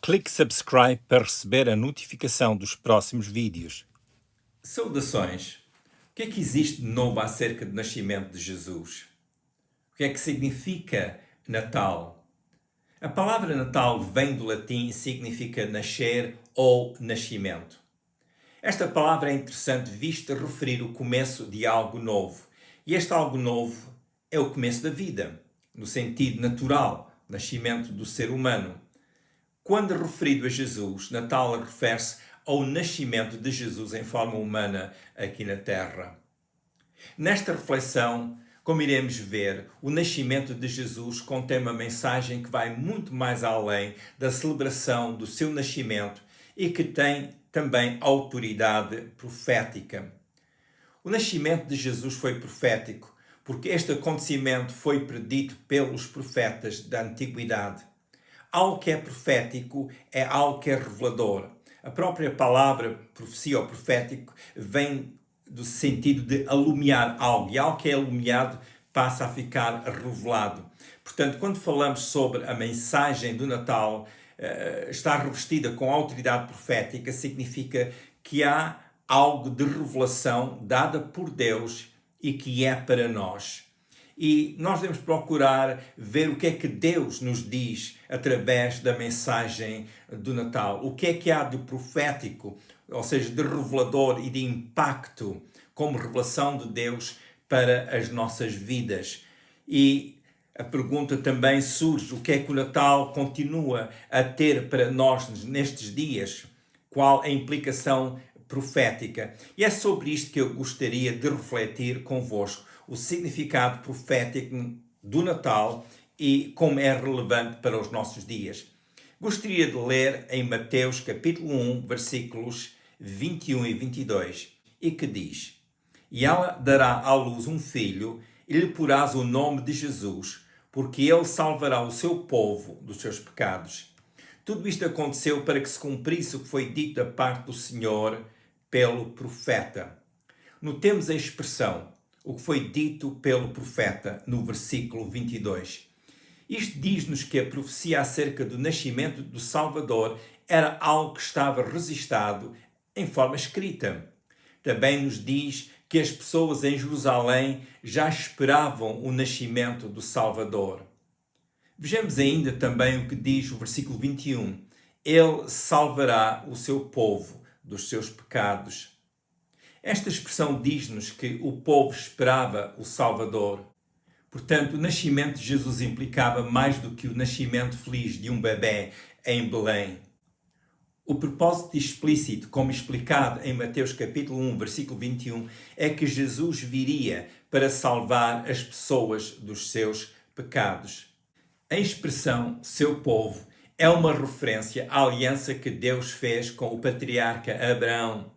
Clique subscribe para receber a notificação dos próximos vídeos. Saudações! O que é que existe de novo acerca do nascimento de Jesus? O que é que significa Natal? A palavra Natal vem do latim e significa nascer ou nascimento. Esta palavra é interessante visto a referir o começo de algo novo. E este algo novo é o começo da vida, no sentido natural, nascimento do ser humano. Quando referido a Jesus, Natal refere-se ao nascimento de Jesus em forma humana aqui na Terra. Nesta reflexão, como iremos ver, o nascimento de Jesus contém uma mensagem que vai muito mais além da celebração do seu nascimento e que tem também autoridade profética. O nascimento de Jesus foi profético porque este acontecimento foi predito pelos profetas da antiguidade. Algo que é profético é algo que é revelador. A própria palavra profecia ou profético vem do sentido de alumiar algo. E algo que é alumiado passa a ficar revelado. Portanto, quando falamos sobre a mensagem do Natal, estar revestida com autoridade profética significa que há algo de revelação dada por Deus e que é para nós. E nós devemos procurar ver o que é que Deus nos diz através da mensagem do Natal. O que há de profético, ou seja, de revelador e de impacto como revelação de Deus para as nossas vidas. E a pergunta também surge, o que é que o Natal continua a ter para nós nestes dias? Qual a implicação profética? E é sobre isto que eu gostaria de refletir convosco. O significado profético do Natal e como é relevante para os nossos dias. Gostaria de ler em Mateus capítulo 1, versículos 21 e 22, e que diz: E ela dará à luz um filho, e lhe porás o nome de Jesus, porque ele salvará o seu povo dos seus pecados. Tudo isto aconteceu para que se cumprisse o que foi dito da parte do Senhor pelo profeta. Notemos a expressão o que foi dito pelo profeta no versículo 22. Isto diz-nos que a profecia acerca do nascimento do Salvador era algo que estava registado em forma escrita. Também nos diz que as pessoas em Jerusalém já esperavam o nascimento do Salvador. Vejamos ainda também o que diz o versículo 21. Ele salvará o seu povo dos seus pecados. Esta expressão diz-nos que o povo esperava o Salvador. Portanto, o nascimento de Jesus implicava mais do que o nascimento feliz de um bebê em Belém. O propósito explícito, como explicado em Mateus capítulo 1, versículo 21, é que Jesus viria para salvar as pessoas dos seus pecados. A expressão seu povo é uma referência à aliança que Deus fez com o patriarca Abraão.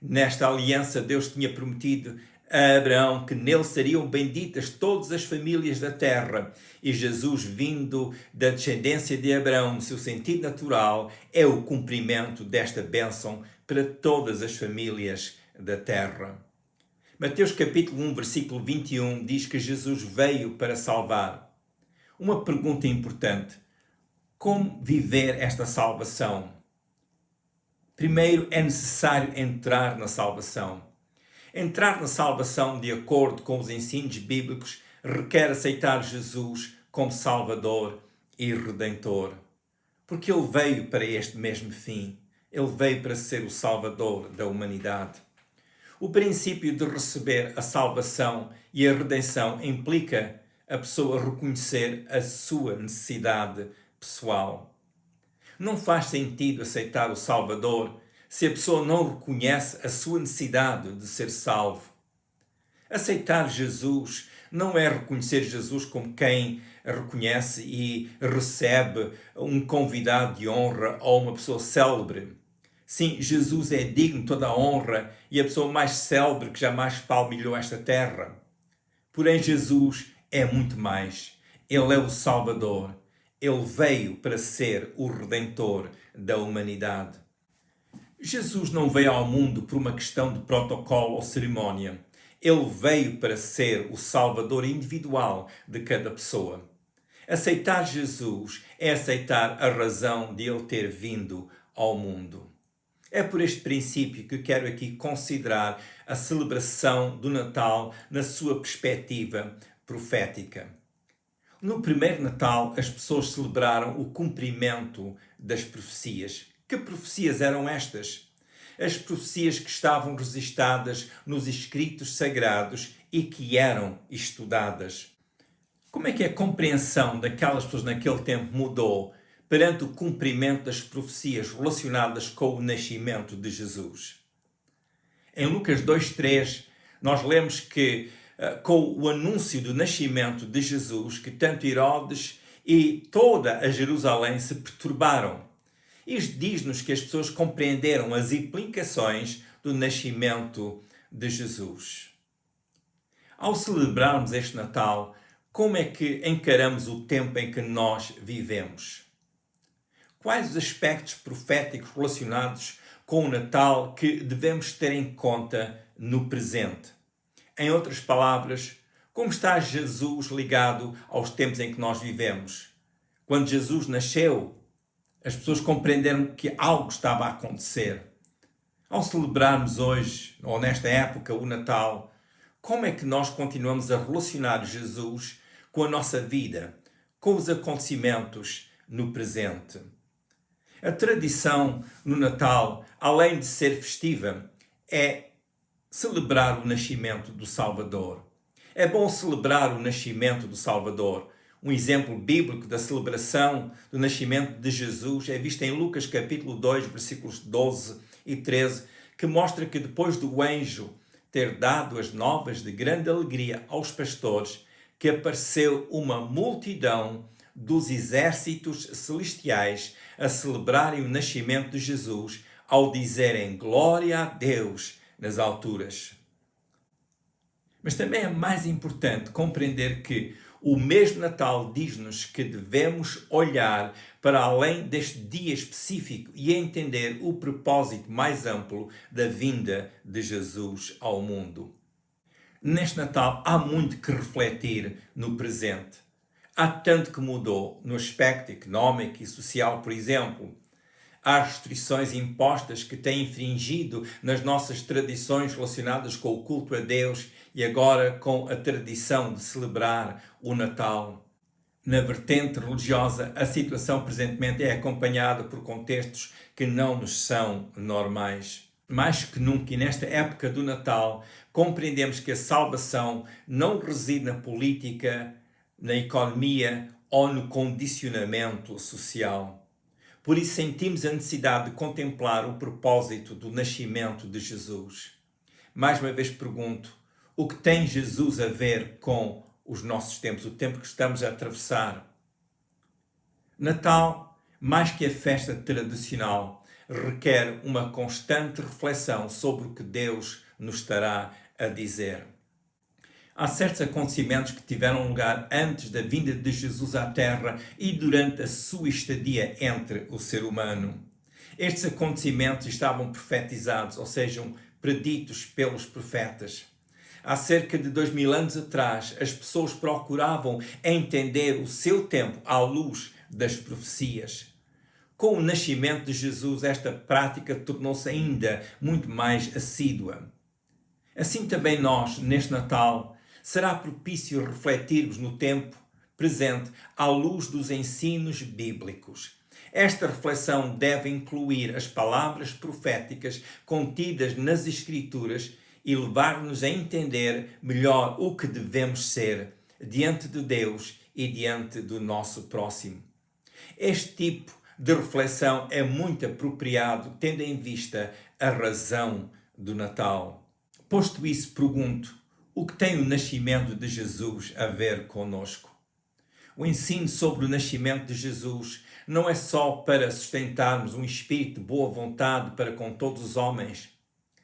Nesta aliança, Deus tinha prometido a Abraão que nele seriam benditas todas as famílias da terra. E Jesus, vindo da descendência de Abraão, no seu sentido natural, é o cumprimento desta bênção para todas as famílias da terra. Mateus capítulo 1, versículo 21 diz que Jesus veio para salvar. Uma pergunta importante: como viver esta salvação? Primeiro, é necessário entrar na salvação. Entrar na salvação, de acordo com os ensinos bíblicos, requer aceitar Jesus como Salvador e Redentor. Porque Ele veio para este mesmo fim. Ele veio para ser o Salvador da humanidade. O princípio de receber a salvação e a redenção implica a pessoa reconhecer a sua necessidade pessoal. Não faz sentido aceitar o Salvador se a pessoa não reconhece a sua necessidade de ser salvo. Aceitar Jesus não é reconhecer Jesus como quem reconhece e recebe um convidado de honra ou uma pessoa célebre. Sim, Jesus é digno de toda a honra e a pessoa mais célebre que jamais palmilhou esta terra. Porém, Jesus é muito mais. Ele é o Salvador. Ele veio para ser o Redentor da humanidade. Jesus não veio ao mundo por uma questão de protocolo ou cerimónia. Ele veio para ser o Salvador individual de cada pessoa. Aceitar Jesus é aceitar a razão de ele ter vindo ao mundo. É por este princípio que quero aqui considerar a celebração do Natal na sua perspectiva profética. No primeiro Natal, as pessoas celebraram o cumprimento das profecias. Que profecias eram estas? As profecias que estavam registadas nos escritos sagrados e que eram estudadas. Como é que a compreensão daquelas pessoas naquele tempo mudou perante o cumprimento das profecias relacionadas com o nascimento de Jesus? Em Lucas 2:3, nós lemos que com o anúncio do nascimento de Jesus, que tanto Herodes e toda a Jerusalém se perturbaram. Isto diz-nos que as pessoas compreenderam as implicações do nascimento de Jesus. Ao celebrarmos este Natal, como é que encaramos o tempo em que nós vivemos? Quais os aspectos proféticos relacionados com o Natal que devemos ter em conta no presente? Em outras palavras, como está Jesus ligado aos tempos em que nós vivemos? Quando Jesus nasceu, as pessoas compreenderam que algo estava a acontecer. Ao celebrarmos hoje, ou nesta época, o Natal, como é que nós continuamos a relacionar Jesus com a nossa vida, com os acontecimentos no presente? A tradição no Natal, além de ser festiva, é celebrar o nascimento do Salvador. É bom celebrar o nascimento do Salvador. Um exemplo bíblico da celebração do nascimento de Jesus é visto em Lucas capítulo 2, versículos 12 e 13, que mostra que depois do anjo ter dado as novas de grande alegria aos pastores, que apareceu uma multidão dos exércitos celestiais a celebrarem o nascimento de Jesus, ao dizerem glória a Deus nas alturas. Mas também é mais importante compreender que o mesmo Natal diz-nos que devemos olhar para além deste dia específico e entender o propósito mais amplo da vinda de Jesus ao mundo. Neste Natal há muito que refletir no presente. Há tanto que mudou no aspecto económico e social, por exemplo. Há restrições impostas que têm infringido nas nossas tradições relacionadas com o culto a Deus e agora com a tradição de celebrar o Natal. Na vertente religiosa, a situação presentemente é acompanhada por contextos que não nos são normais. Mais que nunca, e nesta época do Natal, compreendemos que a salvação não reside na política, na economia ou no condicionamento social. Por isso sentimos a necessidade de contemplar o propósito do nascimento de Jesus. Mais uma vez pergunto, o que tem Jesus a ver com os nossos tempos, o tempo que estamos a atravessar? Natal, mais que a festa tradicional, requer uma constante reflexão sobre o que Deus nos estará a dizer. Há certos acontecimentos que tiveram lugar antes da vinda de Jesus à Terra e durante a sua estadia entre o ser humano. Estes acontecimentos estavam profetizados, ou seja, preditos pelos profetas. Há cerca de 2000 anos atrás, as pessoas procuravam entender o seu tempo à luz das profecias. Com o nascimento de Jesus, esta prática tornou-se ainda muito mais assídua. Assim também nós, neste Natal, será propício refletirmos no tempo presente à luz dos ensinos bíblicos. Esta reflexão deve incluir as palavras proféticas contidas nas Escrituras e levar-nos a entender melhor o que devemos ser diante de Deus e diante do nosso próximo. Este tipo de reflexão é muito apropriado, tendo em vista a razão do Natal. Posto isso, pergunto, o que tem o nascimento de Jesus a ver conosco? O ensino sobre o nascimento de Jesus não é só para sustentarmos um espírito de boa vontade para com todos os homens.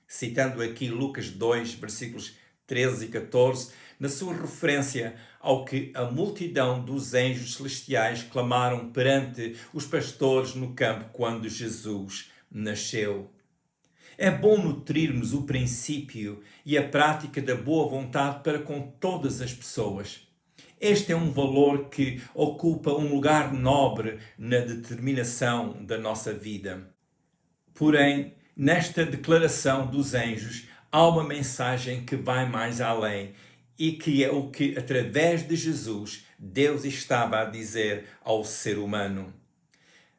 Citando aqui Lucas 2, versículos 13 e 14, na sua referência ao que a multidão dos anjos celestiais clamaram perante os pastores no campo quando Jesus nasceu. É bom nutrirmos o princípio e a prática da boa vontade para com todas as pessoas. Este é um valor que ocupa um lugar nobre na determinação da nossa vida. Porém, nesta declaração dos anjos, há uma mensagem que vai mais além e que é o que, através de Jesus, Deus estava a dizer ao ser humano.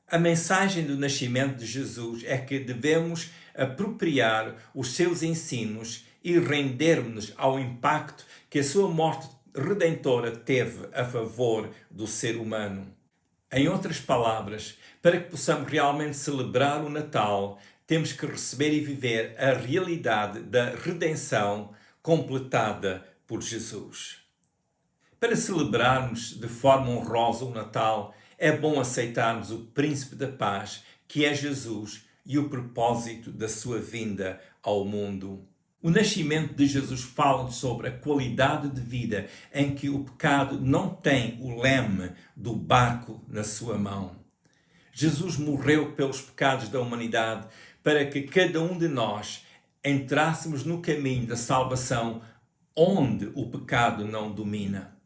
A mensagem do nascimento de Jesus é que devemos apropriar os seus ensinos e rendermos-nos ao impacto que a sua morte redentora teve a favor do ser humano. Em outras palavras, para que possamos realmente celebrar o Natal, temos que receber e viver a realidade da redenção completada por Jesus. Para celebrarmos de forma honrosa o Natal, é bom aceitarmos o Príncipe da Paz, que é Jesus, e o propósito da sua vinda ao mundo. O nascimento de Jesus fala-nos sobre a qualidade de vida em que o pecado não tem o leme do barco na sua mão. Jesus morreu pelos pecados da humanidade para que cada um de nós entrássemos no caminho da salvação onde o pecado não domina.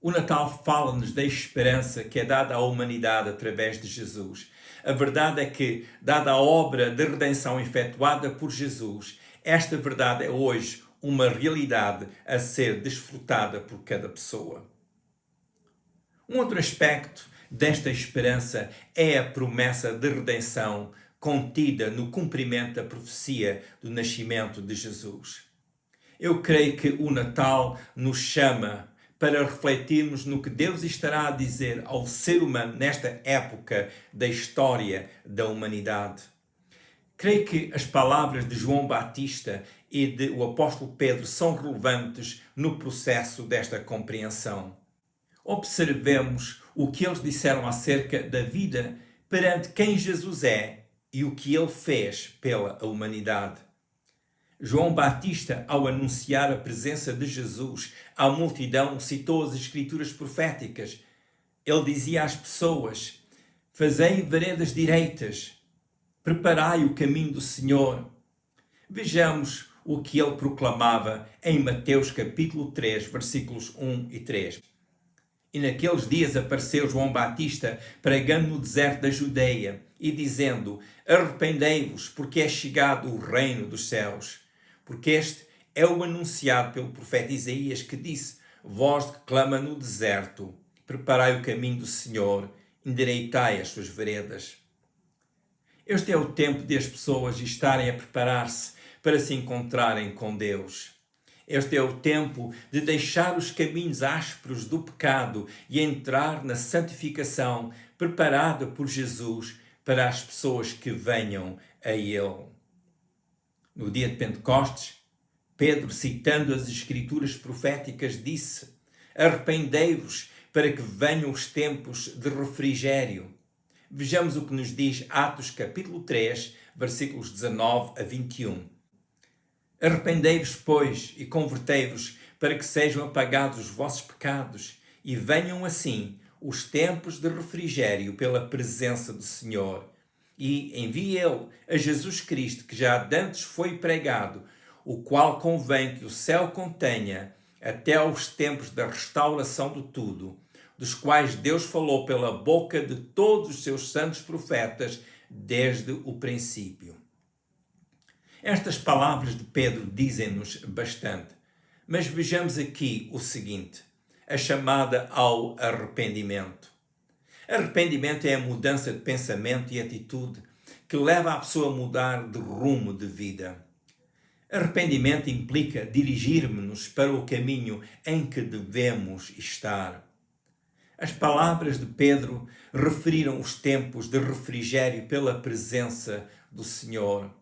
O Natal fala-nos da esperança que é dada à humanidade através de Jesus. A verdade é que, dada a obra de redenção efetuada por Jesus, esta verdade é hoje uma realidade a ser desfrutada por cada pessoa. Um outro aspecto desta esperança é a promessa de redenção contida no cumprimento da profecia do nascimento de Jesus. Eu creio que o Natal nos chama para refletirmos no que Deus estará a dizer ao ser humano nesta época da história da humanidade. Creio que as palavras de João Batista e do apóstolo Pedro são relevantes no processo desta compreensão. Observemos o que eles disseram acerca da vida perante quem Jesus é e o que ele fez pela humanidade. João Batista, ao anunciar a presença de Jesus à multidão, citou as escrituras proféticas. Ele dizia às pessoas: fazei veredas direitas, preparai o caminho do Senhor. Vejamos o que ele proclamava em Mateus capítulo 3, versículos 1 e 3. E naqueles dias apareceu João Batista pregando no deserto da Judeia e dizendo: arrependei-vos, porque é chegado o reino dos céus. Porque este é o anunciado pelo profeta Isaías, que disse: voz que clama no deserto, preparai o caminho do Senhor, endireitai as suas veredas. Este é o tempo de as pessoas estarem a preparar-se para se encontrarem com Deus. Este é o tempo de deixar os caminhos ásperos do pecado e entrar na santificação preparada por Jesus para as pessoas que venham a Ele. No dia de Pentecostes, Pedro, citando as escrituras proféticas, disse: arrependei-vos para que venham os tempos de refrigério. Vejamos o que nos diz Atos capítulo 3, versículos 19 a 21. Arrependei-vos, pois, e convertei-vos, para que sejam apagados os vossos pecados, e venham assim os tempos de refrigério pela presença do Senhor. E envie Ele a Jesus Cristo, que já dantes foi pregado, o qual convém que o céu contenha até aos tempos da restauração de tudo, dos quais Deus falou pela boca de todos os seus santos profetas desde o princípio. Estas palavras de Pedro dizem-nos bastante, mas vejamos aqui o seguinte: a chamada ao arrependimento. Arrependimento é a mudança de pensamento e atitude que leva a pessoa a mudar de rumo de vida. Arrependimento implica dirigirmos-nos para o caminho em que devemos estar. As palavras de Pedro referiram os tempos de refrigério pela presença do Senhor.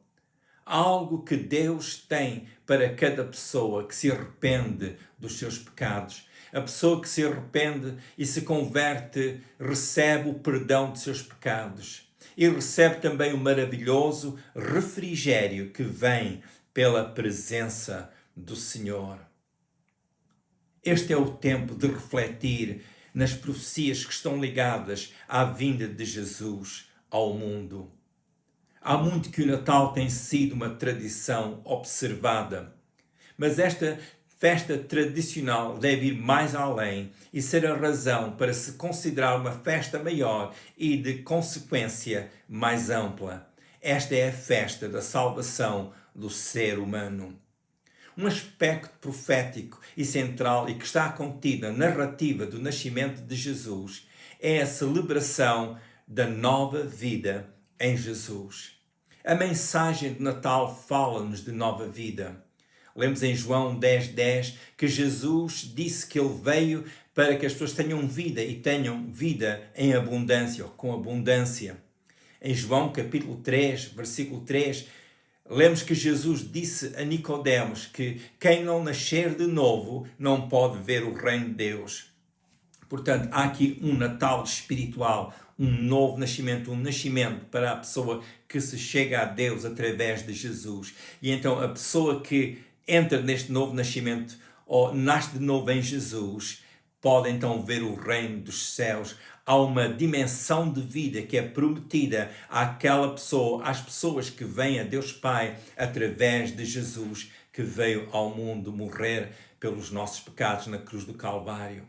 Algo que Deus tem para cada pessoa que se arrepende dos seus pecados. A pessoa que se arrepende e se converte recebe o perdão de seus pecados e recebe também o maravilhoso refrigério que vem pela presença do Senhor. Este é o tempo de refletir nas profecias que estão ligadas à vinda de Jesus ao mundo. Há muito que o Natal tem sido uma tradição observada, mas esta festa tradicional deve ir mais além e ser a razão para se considerar uma festa maior e, de consequência, mais ampla. Esta é a festa da salvação do ser humano. Um aspecto profético e central e que está contido na narrativa do nascimento de Jesus é a celebração da nova vida em Jesus. A mensagem de Natal fala-nos de nova vida. Lemos em João 10:10 que Jesus disse que ele veio para que as pessoas tenham vida e tenham vida em abundância ou com abundância. Em João capítulo 3, versículo 3, lemos que Jesus disse a Nicodemos que quem não nascer de novo não pode ver o reino de Deus. Portanto, há aqui um Natal espiritual, um novo nascimento, um nascimento para a pessoa que se chega a Deus através de Jesus. E então a pessoa que entra neste novo nascimento ou nasce de novo em Jesus pode então ver o reino dos céus. Há uma dimensão de vida que é prometida àquela pessoa, às pessoas que vêm a Deus Pai através de Jesus, que veio ao mundo morrer pelos nossos pecados na cruz do Calvário.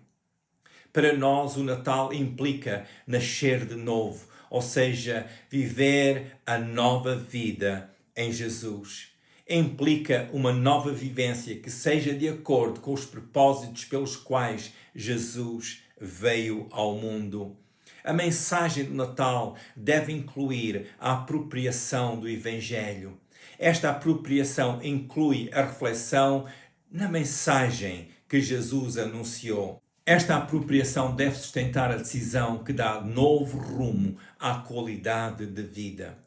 Para nós, o Natal implica nascer de novo, ou seja, viver a nova vida em Jesus. Implica uma nova vivência que seja de acordo com os propósitos pelos quais Jesus veio ao mundo. A mensagem do Natal deve incluir a apropriação do Evangelho. Esta apropriação inclui a reflexão na mensagem que Jesus anunciou. Esta apropriação deve sustentar a decisão que dá novo rumo à qualidade de vida.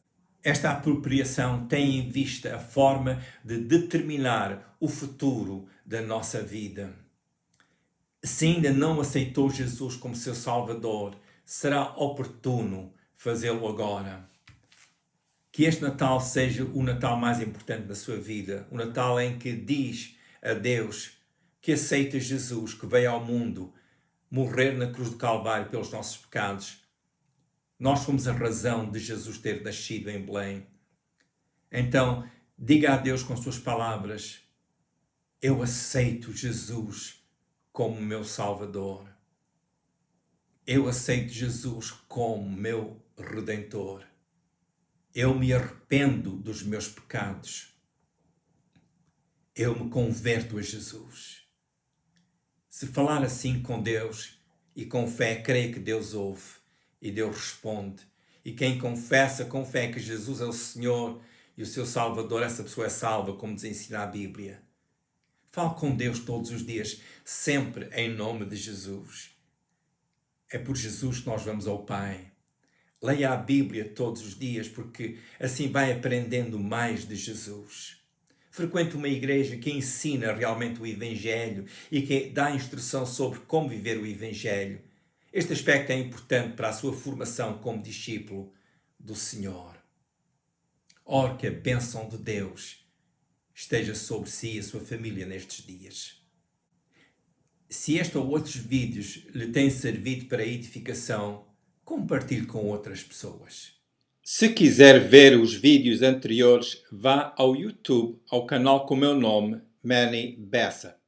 Esta apropriação tem em vista a forma de determinar o futuro da nossa vida. Se ainda não aceitou Jesus como seu Salvador, será oportuno fazê-lo agora. Que este Natal seja o Natal mais importante da sua vida, o Natal em que diz a Deus que aceita Jesus, que veio ao mundo morrer na cruz do Calvário pelos nossos pecados. Nós fomos a razão de Jesus ter nascido em Belém. Então, diga a Deus com suas palavras: eu aceito Jesus como meu Salvador. Eu aceito Jesus como meu Redentor. Eu me arrependo dos meus pecados. Eu me converto a Jesus. Se falar assim com Deus e com fé, creia que Deus ouve e Deus responde. E quem confessa com fé que Jesus é o Senhor e o seu Salvador, essa pessoa é salva, como nos ensina a Bíblia. Fale com Deus todos os dias, sempre em nome de Jesus. É por Jesus que nós vamos ao Pai. Leia a Bíblia todos os dias, porque assim vai aprendendo mais de Jesus. Frequente uma igreja que ensina realmente o Evangelho e que dá instrução sobre como viver o Evangelho. Este aspecto é importante para a sua formação como discípulo do Senhor. Ore que a bênção de Deus esteja sobre si e a sua família nestes dias. Se este ou outros vídeos lhe têm servido para edificação, compartilhe com outras pessoas. Se quiser ver os vídeos anteriores, vá ao YouTube, ao canal com o meu nome, Manny Bessa.